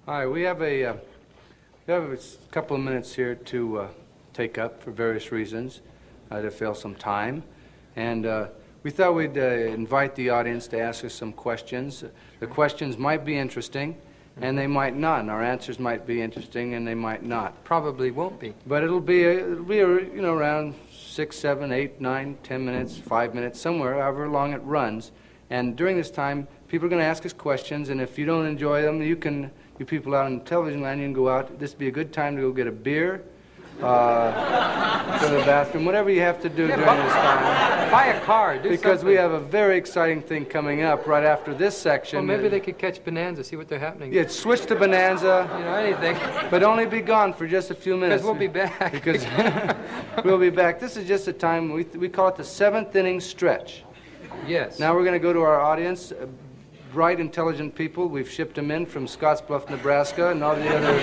Hi, we have a couple of minutes here to take up for various reasons, to fill some time. And we thought we'd invite the audience to ask us some questions. The questions might be interesting, and they might not. And our answers might be interesting, and they might not. Probably won't be. But it'll be you know, around 6, 7, 8, 9, 10 minutes, 5 minutes, somewhere, however long it runs. And during this time, people are going to ask us questions, and if you don't enjoy them, you people out in television land, you can go out. This would be a good time to go get a beer, go to the bathroom, whatever you have to do during this time. Buy a car, do because something. We have a very exciting thing coming up right after this section. Well, maybe they could catch Bonanza, see what they're happening. Yeah, switch to Bonanza. You know, anything. But only be gone for just a few minutes. Because we'll be back. Because we'll be back. This is just a time, we call it the 7th inning stretch. Yes. Now we're going to go to our audience. Bright, intelligent people. We've shipped them in from Scottsbluff, Nebraska, and all the other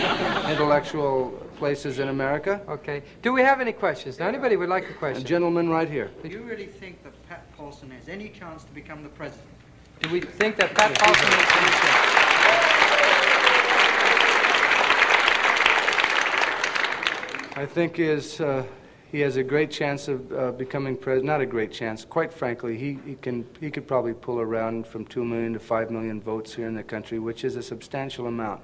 intellectual places in America. Okay. Do we have any questions? Now, anybody would like a question? A gentleman right here. Do you really think that Pat Paulson has any chance to become the president? Do we think that Pat Paulson has any chance? I think he has a great chance of becoming president. Not a great chance. Quite frankly, he could probably pull around from 2 million to 5 million votes here in the country, which is a substantial amount.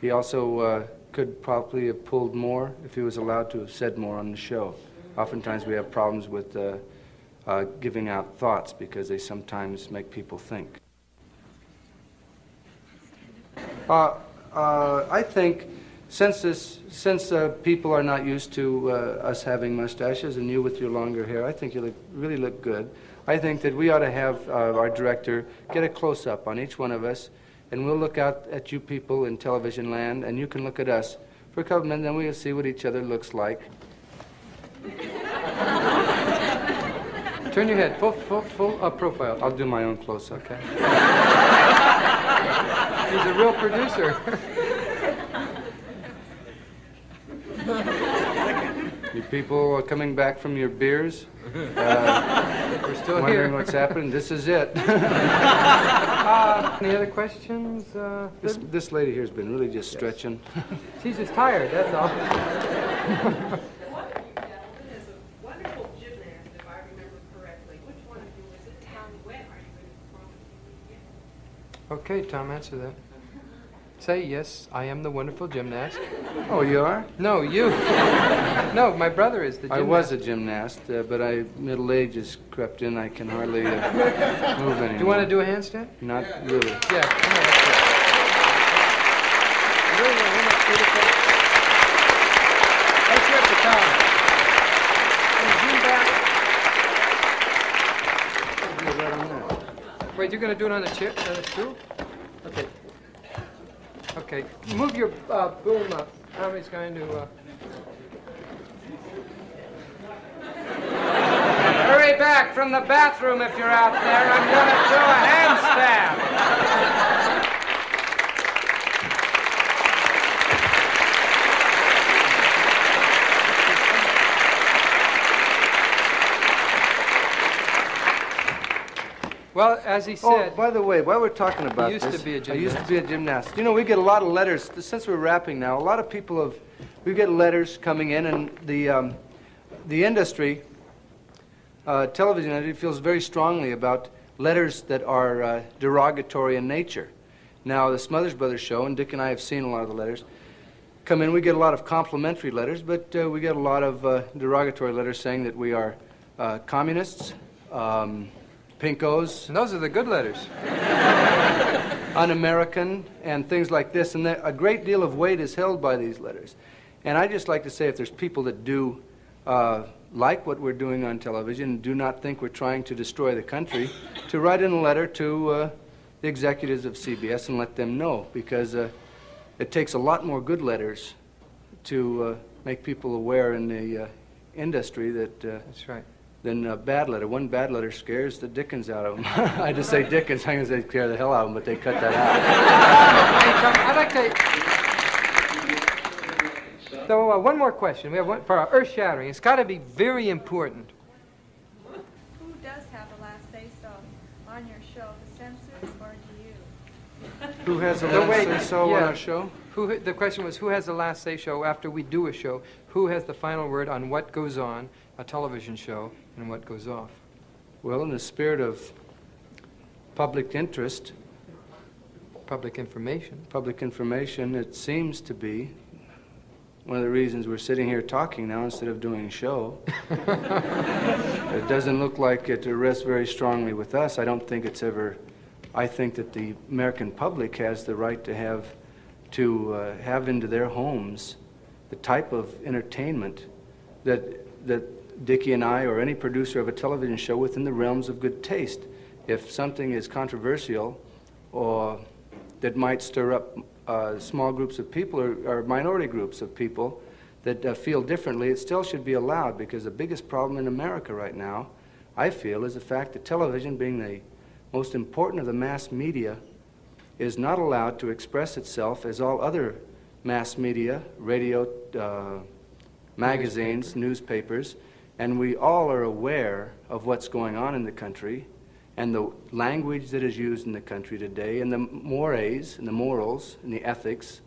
He also could probably have pulled more if he was allowed to have said more on the show. Oftentimes we have problems with giving out thoughts because they sometimes make people think. I think since people are not used to us having mustaches and you with your longer hair, I think you really look good. I think that we ought to have our director get a close-up on each one of us, and we'll look out at you people in television land, and you can look at us for a couple minutes, then we'll see what each other looks like. Turn your head, full profile. I'll do my own close-up. Okay. He's a real producer. You people are coming back from your beers? We're still wondering here. What's happening? This is it. Any other questions? This lady here has been really just stretching. She's just tired, that's all. One of you gentlemen is a wonderful gymnast, if I remember correctly. Which one of you is it? And when are you going to perform it? Okay, Tom, answer that. Say, yes, I am the wonderful gymnast. Oh, you are? No, you. No, my brother is the gymnast. I was a gymnast, but middle age has crept in. I can hardly move anymore. Do you want to do a handstand? Not really. Yeah, come on, let's go. Really, isn't that beautiful? Let's hear it for Tom. Can you zoom back? Right on that. Wait, you're going to do it on a chair? On a stool? Okay. Okay. Move your boom up. Tommy's going to... Hurry back from the bathroom if you're out there. I'm going to do a handstand. Well, as he said... Oh, by the way, while we're talking about this... I used to be a gymnast. You know, we get a lot of letters. Since we're wrapping now, a lot of people we get letters coming in, and the industry, television industry, feels very strongly about letters that are derogatory in nature. Now, the Smothers Brothers show, and Dick and I have seen a lot of the letters, come in. We get a lot of complimentary letters, but we get a lot of derogatory letters saying that we are communists, pinkos. And those are the good letters. Un-American, and things like this. And a great deal of weight is held by these letters. And I just like to say, if there's people that do like what we're doing on television and do not think we're trying to destroy the country, to write in a letter to the executives of CBS and let them know, because it takes a lot more good letters to make people aware in the industry that... That's right. Than a bad letter. One bad letter scares the dickens out of them. I just say dickens, I can say scare the hell out of them, but they cut that out. I'd like to... So, one more question. We have one for our earth-shattering. It's got to be very important. Who does have the last say-so on your show, the censors or do you? Who has the No, last wait, say-so on yeah. our show? The question was, who has the last say-so after we do a show? Who has the final word on what goes on a television show and what goes off? Well, in the spirit of public interest, Public information. it seems to be one of the reasons we're sitting here talking now instead of doing a show. It doesn't look like it rests very strongly with us. I don't think it's ever... I think that the American public has the right to have into their homes the type of entertainment that Dickie and I or any producer of a television show within the realms of good taste. If something is controversial or that might stir up small groups of people or minority groups of people that feel differently, it still should be allowed, because the biggest problem in America right now, I feel, is the fact that television, being the most important of the mass media, is not allowed to express itself as all other mass media, radio, magazines, newspapers, and we all are aware of what's going on in the country and the language that is used in the country today and the mores and the morals and the ethics,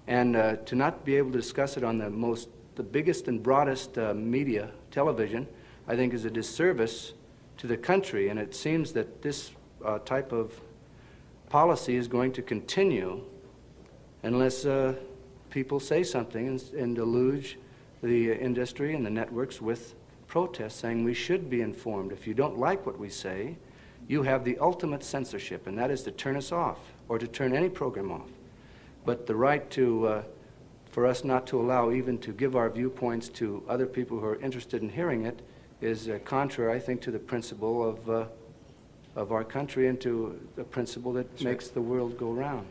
and to not be able to discuss it on the biggest and broadest media, television, I think is a disservice to the country, and it seems that this type of policy is going to continue unless people say something and deluge the industry and the networks with protests saying we should be informed. If you don't like what we say, you have the ultimate censorship, and that is to turn us off or to turn any program off. But the right for us not to allow even to give our viewpoints to other people who are interested in hearing it is contrary, I think, to the principle of our country and to the principle that makes the world go round.